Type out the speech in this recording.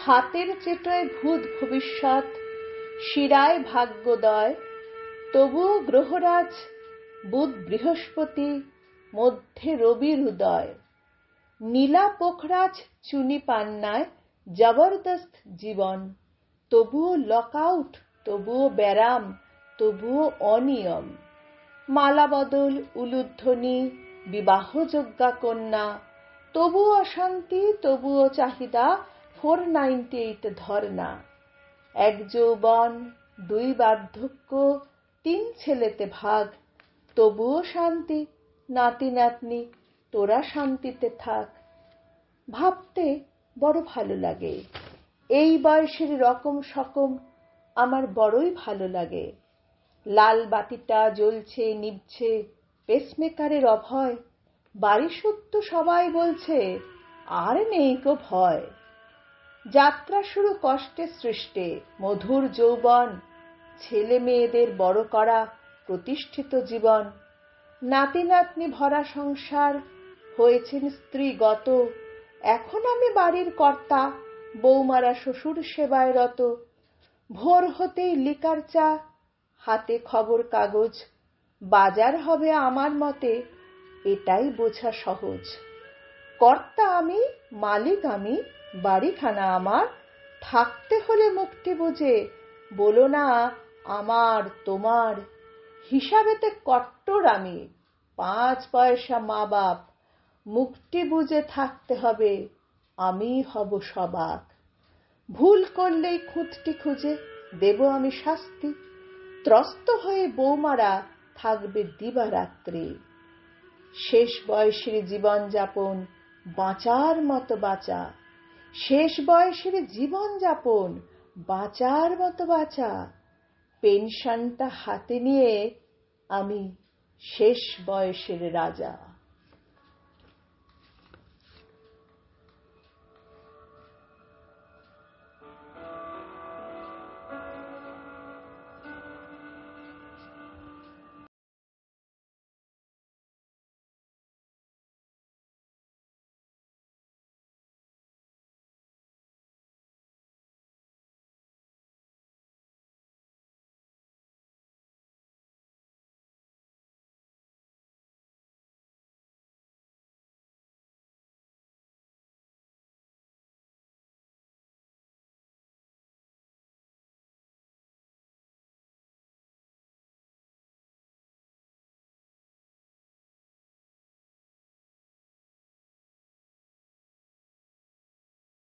হাতের চেটোয় ভূত ভবিষ্যৎ, শিরায় ভাগ্যোদয়, তবুও গ্রহরাজ বুধ বৃহস্পতি, মধ্যে রবির উদয়। নীলা পোখরাজ চুনি পান্নায় জবরদস্ত জীবন, তবুও লকআউট, তবুও ব্যারাম, তবুও অনিয়ম। মালাবদল, উলুধ্বনি, বিবাহযোগ্যা কন্যা, তবুও অশান্তি, তবুও চাহিদা, 498 ধর্না। এক যৌবন, 2 বার্ধক্য, 3 ছেলেতে ভাগ, তবুও শান্তি, নাতি নাতনি, তোরা শান্তিতে থাক। ভাবতে বড় ভালো লাগে, এই বয়সের রকম সকম আমার বড়ই ভালো লাগে। লাল বাতিটা জ্বলছে নিভছে, পেসমেকারের অভয়, বাড়ি সত্য সবাই বলছে আর নেই কো ভয়। যাত্রা শুরু কষ্টে সৃষ্টে, মধুর যৌবন, ছেলে মেয়েদের বড় করা, প্রতিষ্ঠিত জীবন। নাতি নাতনি ভরা সংসার, হয়েছেন স্ত্রীগত, এখন আমি বাড়ির কর্তা, বৌমারা শ্বশুর সেবায় রত। ভোর হতেই লিকার চা, হাতে খবর কাগজ, বাজার হবে আমার মতে, এটাই বোঝা সহজ। কর্তা আমি, মালিক আমি, বাড়িখানা আমার, থাকতে হলে মুক্তি বুঝে, বলো না আমার তোমার। হিসাবেতে কট্টর আমি, 5 পয়সা মা বাপ, মুক্তি বুঝে থাকতে হবে, আমি হব সবাক। ভুল করলেই খুঁতটি খুঁজে দেব আমি শাস্তি, ত্রস্ত হয়ে বৌমারা থাকবে দিবারাত্রি। শেষ বয়সের জীবন যাপন, বাঁচার মতো বাঁচা, শেষ বয়সের জীবন যাপন, বাঁচার মতো বাঁচা। পেনশনটা হাতে নিয়ে আমি শেষ বয়সের রাজা।